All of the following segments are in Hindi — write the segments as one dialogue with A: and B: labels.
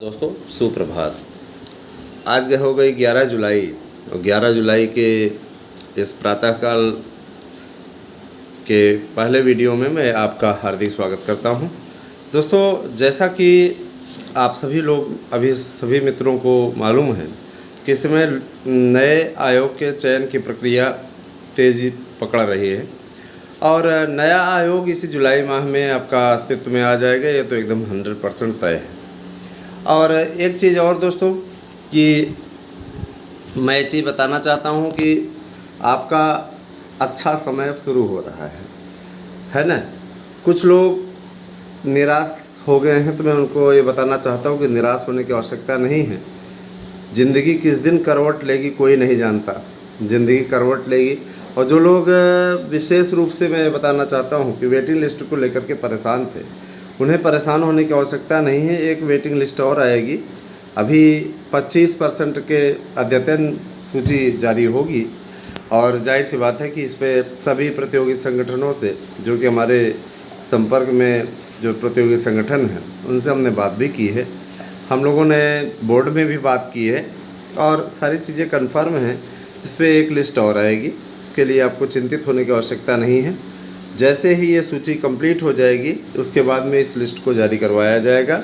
A: दोस्तों सुप्रभात। आज हो गई 11 जुलाई और 11 जुलाई के इस प्रातःकाल के पहले वीडियो में मैं आपका हार्दिक स्वागत करता हूं। दोस्तों, जैसा कि आप सभी लोग अभी सभी मित्रों को मालूम है कि इस समय नए आयोग के चयन की प्रक्रिया तेज़ी पकड़ रही है और नया आयोग इसी जुलाई माह में आपका अस्तित्व में आ जाएगा। ये तो एकदम 100% तय है। और एक चीज़ और दोस्तों कि मैं ये चीज़ बताना चाहता हूँ कि आपका अच्छा समय अब शुरू हो रहा है ना। कुछ लोग निराश हो गए हैं, तो मैं उनको ये बताना चाहता हूँ कि निराश होने की आवश्यकता नहीं है। ज़िंदगी किस दिन करवट लेगी कोई नहीं जानता, ज़िंदगी करवट लेगी। और जो लोग विशेष रूप से मैं बताना चाहता हूँ कि वेटिंग लिस्ट को लेकर के परेशान थे, उन्हें परेशान होने की आवश्यकता नहीं है। एक वेटिंग लिस्ट और आएगी। अभी 25% के अद्यतन सूची जारी होगी और जाहिर सी बात है कि इस पर सभी प्रतियोगी संगठनों से, जो कि हमारे संपर्क में जो प्रतियोगी संगठन हैं, उनसे हमने बात भी की है। हम लोगों ने बोर्ड में भी बात की है और सारी चीज़ें कन्फर्म हैं। इस पर एक लिस्ट और आएगी, इसके लिए आपको चिंतित होने की आवश्यकता नहीं है। जैसे ही ये सूची कंप्लीट हो जाएगी उसके बाद में इस लिस्ट को जारी करवाया जाएगा,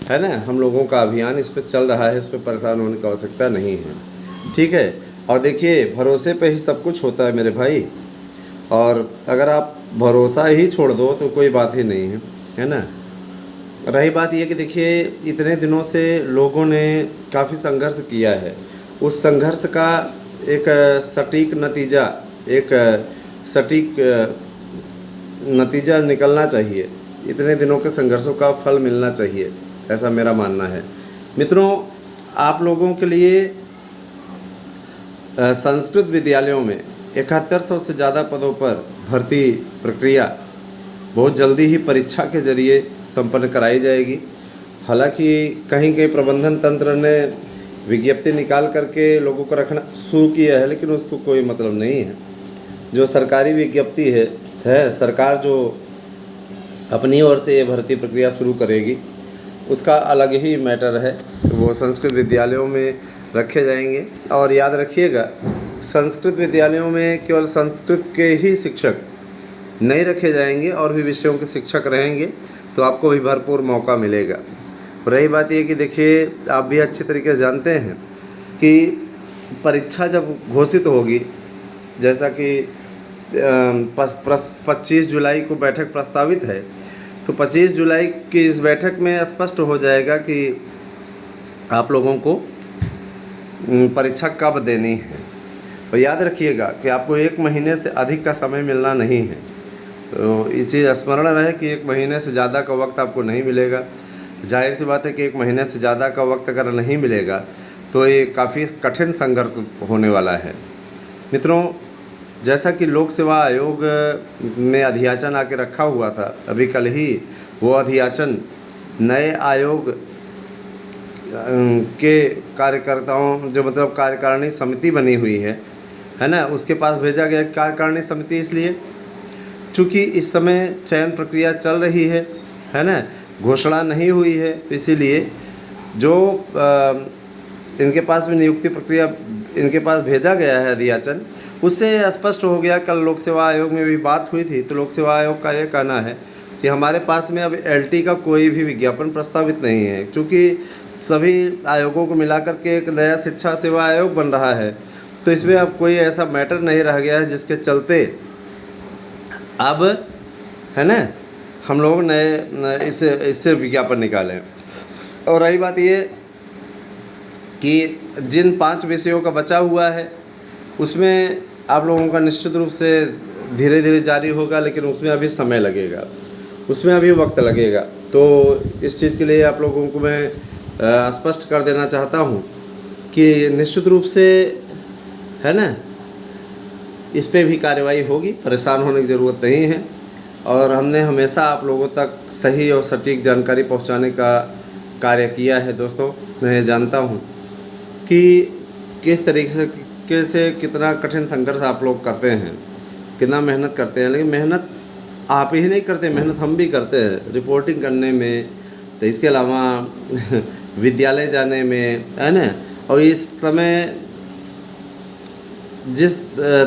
A: है ना। हम लोगों का अभियान इस पर चल रहा है, इस पर परेशान होने की आवश्यकता नहीं है, ठीक है। और देखिए, भरोसे पे ही सब कुछ होता है मेरे भाई। और अगर आप भरोसा ही छोड़ दो तो कोई बात ही नहीं है ना। रही बात ये कि देखिए, इतने दिनों से लोगों ने काफ़ी संघर्ष किया है। उस संघर्ष का एक सटीक नतीजा, एक सटीक नतीजा निकलना चाहिए। इतने दिनों के संघर्षों का फल मिलना चाहिए, ऐसा मेरा मानना है। मित्रों, आप लोगों के लिए संस्कृत विद्यालयों में 7100 से ज़्यादा पदों पर भर्ती प्रक्रिया बहुत जल्दी ही परीक्षा के जरिए संपन्न कराई जाएगी। हालांकि कहीं कहीं प्रबंधन तंत्र ने विज्ञप्ति निकाल करके लोगों को रखना शुरू किया है, लेकिन उसको कोई मतलब नहीं है। जो सरकारी विज्ञप्ति है सरकार जो अपनी ओर से ये भर्ती प्रक्रिया शुरू करेगी, उसका अलग ही मैटर है। वो संस्कृत विद्यालयों में रखे जाएंगे। और याद रखिएगा, संस्कृत विद्यालयों में केवल संस्कृत के ही शिक्षक नहीं रखे जाएंगे, और भी विषयों के शिक्षक रहेंगे, तो आपको भी भरपूर मौका मिलेगा। रही बात ये कि देखिए, आप भी अच्छी तरीके से जानते हैं कि परीक्षा जब घोषित होगी, जैसा कि 25 जुलाई को बैठक प्रस्तावित है, तो 25 जुलाई की इस बैठक में स्पष्ट हो जाएगा कि आप लोगों को परीक्षा कब देनी है। और याद रखिएगा कि आपको 1 महीने से अधिक का समय मिलना नहीं है। तो ये चीज़ स्मरण रहे कि 1 महीने से ज़्यादा का वक्त आपको नहीं मिलेगा। जाहिर सी बात है कि 1 महीने से ज़्यादा का वक्त अगर नहीं मिलेगा तो ये काफ़ी कठिन संघर्ष होने वाला है। मित्रों, जैसा कि लोक सेवा आयोग में अधियाचन आके रखा हुआ था, अभी कल ही वो अधियाचन नए आयोग के कार्यकर्ताओं, जो मतलब कार्यकारिणी समिति बनी हुई है ना, उसके पास भेजा गया। कार्यकारिणी समिति इसलिए चूँकि इस समय चयन प्रक्रिया चल रही है ना, घोषणा नहीं हुई है, इसीलिए जो इनके पास भी नियुक्ति प्रक्रिया इनके पास भेजा गया है अधियाचन, उससे स्पष्ट हो गया। कल लोक सेवा आयोग में भी बात हुई थी, तो लोक सेवा आयोग का ये कहना है कि हमारे पास में अब एलटी का कोई भी विज्ञापन प्रस्तावित नहीं है। क्योंकि सभी आयोगों को मिलाकर के एक नया शिक्षा सेवा आयोग बन रहा है, तो इसमें अब कोई ऐसा मैटर नहीं रह गया है जिसके चलते अब, है ना, हम लोग नए इससे विज्ञापन निकालें। और रही बात ये कि जिन 5 विषयों का बचा हुआ है, उसमें आप लोगों का निश्चित रूप से धीरे धीरे जारी होगा, लेकिन उसमें अभी समय लगेगा, उसमें अभी वक्त लगेगा। तो इस चीज़ के लिए आप लोगों को मैं स्पष्ट कर देना चाहता हूँ कि निश्चित रूप से, है ना, इस पे भी कार्रवाई होगी, परेशान होने की ज़रूरत नहीं है। और हमने हमेशा आप लोगों तक सही और सटीक जानकारी पहुँचाने का कार्य किया है। दोस्तों, मैं जानता हूँ कि किस तरीके से कितना कठिन संघर्ष आप लोग करते हैं, कितना मेहनत करते हैं। लेकिन मेहनत आप ही नहीं करते, मेहनत हम भी करते हैं रिपोर्टिंग करने में। तो इसके अलावा विद्यालय जाने में, है ना। और इस समय जिस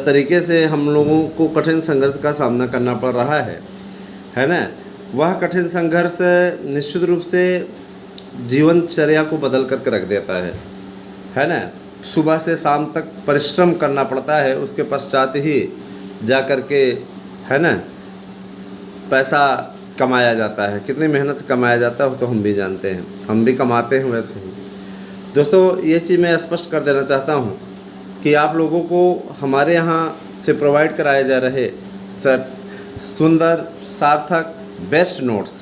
A: तरीके से हम लोगों को कठिन संघर्ष का सामना करना पड़ रहा है ना, वह कठिन संघर्ष निश्चित रूप से जीवनचर्या को बदल करके रख देता है ना। सुबह से शाम तक परिश्रम करना पड़ता है, उसके पश्चात ही जा कर के, है ना, पैसा कमाया जाता है। कितनी मेहनत से कमाया जाता है तो हम भी जानते हैं, हम भी कमाते हैं वैसे ही। दोस्तों, ये चीज़ मैं स्पष्ट कर देना चाहता हूँ कि आप लोगों को हमारे यहाँ से प्रोवाइड कराए जा रहे सर सुंदर, सार्थक, बेस्ट नोट्स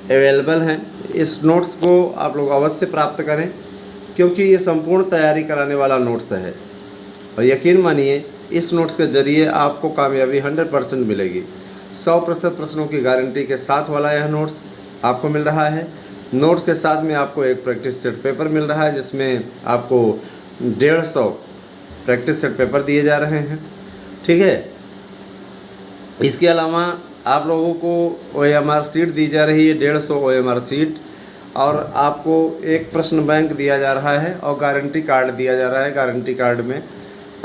A: अवेलेबल हैं। इस नोट्स को आप लोग अवश्य प्राप्त करें, क्योंकि ये संपूर्ण तैयारी कराने वाला नोट्स है। और यकीन मानिए, इस नोट्स के ज़रिए आपको कामयाबी 100% मिलेगी। 100% प्रश्नों की गारंटी के साथ वाला यह नोट्स आपको मिल रहा है। नोट्स के साथ में आपको एक प्रैक्टिस सेट पेपर मिल रहा है, जिसमें आपको 150 प्रैक्टिस सेट पेपर दिए जा रहे हैं, ठीक है। इसके अलावा आप लोगों को OMR सीट दी जा रही है, 150 OMR सीट, और आपको एक प्रश्न बैंक दिया जा रहा है और गारंटी कार्ड दिया जा रहा है। गारंटी कार्ड में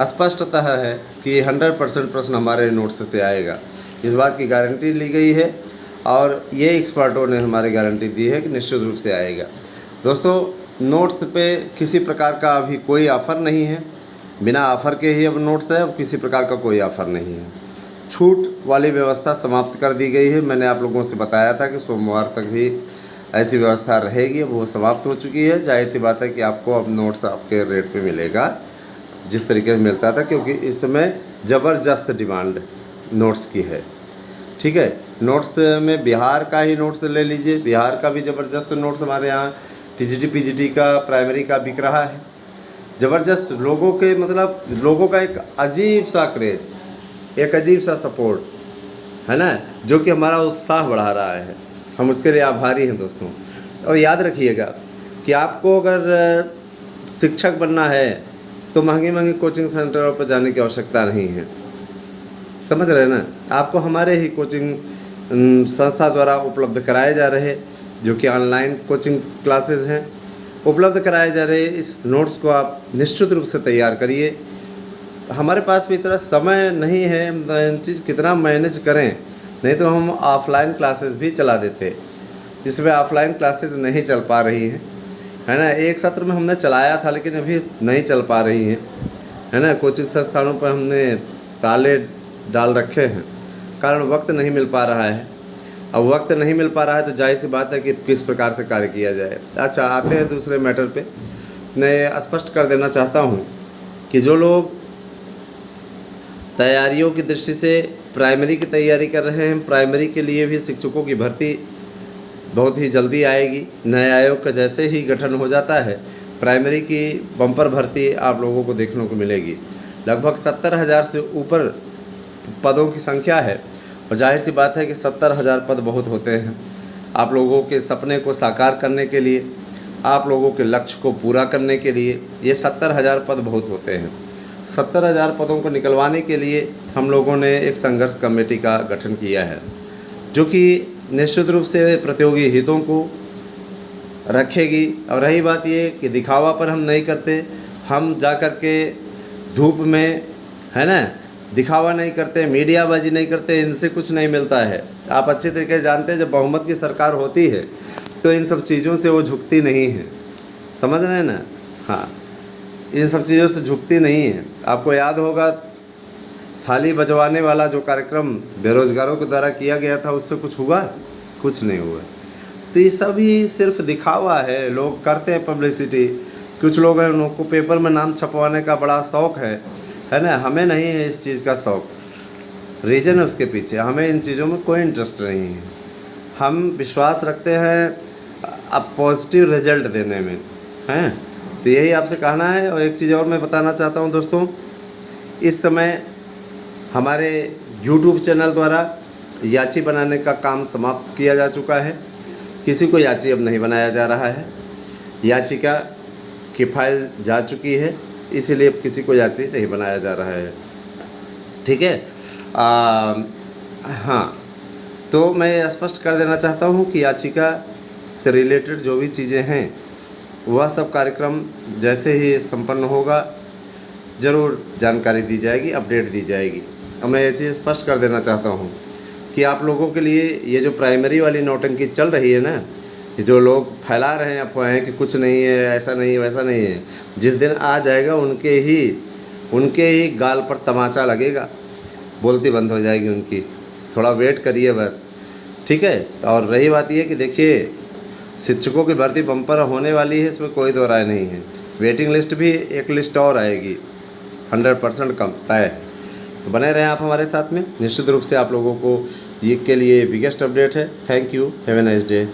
A: स्पष्टतः है कि 100% प्रश्न हमारे नोट्स से आएगा, इस बात की गारंटी ली गई है। और ये एक्सपर्टों ने हमारी गारंटी दी है कि निश्चित रूप से आएगा। दोस्तों, नोट्स पे किसी प्रकार का अभी कोई ऑफ़र नहीं है, बिना ऑफ़र के ही अब नोट्स है, अब किसी प्रकार का कोई ऑफ़र नहीं है। छूट वाली व्यवस्था समाप्त कर दी गई है। मैंने आप लोगों से बताया था कि सोमवार तक भी ऐसी व्यवस्था रहेगी, अब वो समाप्त हो चुकी है। जाहिर सी बात है कि आपको अब नोट्स आपके रेट पे मिलेगा जिस तरीके से मिलता था, क्योंकि इस समय ज़बरदस्त डिमांड नोट्स की है, ठीक है। नोट्स में बिहार का ही नोट्स ले लीजिए, बिहार का भी ज़बरदस्त नोट्स हमारे यहाँ TGT PGT का, प्राइमरी का बिक रहा है ज़बरदस्त। लोगों के मतलब लोगों का एक अजीब सा क्रेज, एक अजीब सा सपोर्ट है ना, जो कि हमारा उत्साह बढ़ा रहा है। हम उसके लिए आभारी हैं दोस्तों। और याद रखिएगा कि आपको अगर शिक्षक बनना है तो महंगी महंगी कोचिंग सेंटरों पर जाने की आवश्यकता नहीं है, समझ रहे हैं ना। आपको हमारे ही कोचिंग संस्था द्वारा उपलब्ध कराए जा रहे, जो कि ऑनलाइन कोचिंग क्लासेस हैं, उपलब्ध कराए जा रहे इस नोट्स को आप निश्चित रूप से तैयार करिए। हमारे पास भी इतना समय नहीं है, चीज़ कितना मैनेज करें, नहीं तो हम ऑफलाइन क्लासेस भी चला देते। इसमें ऑफलाइन क्लासेस नहीं चल पा रही हैं, है ना। एक सत्र में हमने चलाया था, लेकिन अभी नहीं चल पा रही हैं, है ना। कोचिंग संस्थानों पर हमने ताले डाल रखे हैं, कारण वक्त नहीं मिल पा रहा है। अब वक्त नहीं मिल पा रहा है तो जाहिर सी बात है कि किस प्रकार से कार्य किया जाए। अच्छा, आते हैं दूसरे मैटर पे। मैं स्पष्ट कर देना चाहता हूँ कि जो लोग तैयारियों की दृष्टि से प्राइमरी की तैयारी कर रहे हैं, प्राइमरी के लिए भी शिक्षकों की भर्ती बहुत ही जल्दी आएगी। नए आयोग का जैसे ही गठन हो जाता है, प्राइमरी की बम्पर भर्ती आप लोगों को देखने को मिलेगी। लगभग 70,000 से ऊपर पदों की संख्या है, और जाहिर सी बात है कि 70,000 पद बहुत होते हैं। आप लोगों के सपने को साकार करने के लिए, आप लोगों के लक्ष्य को पूरा करने के लिए ये 70,000 पद बहुत होते हैं। 70,000 पदों को निकलवाने के लिए हम लोगों ने एक संघर्ष कमेटी का गठन किया है, जो कि निश्चित रूप से प्रतियोगी हितों को रखेगी। और रही बात ये कि दिखावा पर हम नहीं करते, हम जा कर के धूप में, है ना, दिखावा नहीं करते, मीडियाबाजी नहीं करते, इनसे कुछ नहीं मिलता है। आप अच्छे तरीके से जानते हैं, जब बहुमत की सरकार होती है तो इन सब चीज़ों से वो झुकती नहीं है, समझ रहे हैं ना। हाँ, इन सब चीज़ों से झुकती नहीं है। आपको याद होगा थाली बजवाने वाला जो कार्यक्रम बेरोजगारों के द्वारा किया गया था, उससे कुछ हुआ? कुछ नहीं हुआ। तो ये सब ही सिर्फ दिखावा है, लोग करते हैं पब्लिसिटी। कुछ लोग हैं, उनको पेपर में नाम छपवाने का बड़ा शौक़ है ना। हमें नहीं है इस चीज़ का शौक़, रीज़न है उसके पीछे। हमें इन चीज़ों में कोई इंटरेस्ट नहीं है। हम विश्वास रखते हैं अब पॉजिटिव रिजल्ट देने में, हैं। तो यही आपसे कहना है। और एक चीज़ और मैं बताना चाहता हूं दोस्तों, इस समय हमारे YouTube चैनल द्वारा याची बनाने का काम समाप्त किया जा चुका है। किसी को याची अब नहीं बनाया जा रहा है, याचिका की फाइल जा चुकी है, इसीलिए किसी को याची नहीं बनाया जा रहा है, ठीक है। हाँ, तो मैं स्पष्ट कर देना चाहता हूँ कि याचिका से रिलेटेड जो भी चीज़ें हैं वह सब कार्यक्रम जैसे ही संपन्न होगा ज़रूर जानकारी दी जाएगी, अपडेट दी जाएगी। और मैं ये चीज़ स्पष्ट कर देना चाहता हूँ कि आप लोगों के लिए ये जो प्राइमरी वाली नौटंकी चल रही है ना, ये जो लोग फैला रहे हैं अफवाहें कि कुछ नहीं है, ऐसा नहीं है, वैसा नहीं है, जिस दिन आ जाएगा उनके ही गाल पर तमाचा लगेगा, बोलती बंद हो जाएगी उनकी। थोड़ा वेट करिए बस, ठीक है। और रही बात ये कि देखिए, शिक्षकों की भर्ती बम्पर होने वाली है, इसमें कोई दो राय नहीं है। वेटिंग लिस्ट भी एक लिस्ट और आएगी 100% कम तय। तो बने रहें आप हमारे साथ में, निश्चित रूप से आप लोगों को ये के लिए बिगेस्ट अपडेट है। Thank you, have a nice day.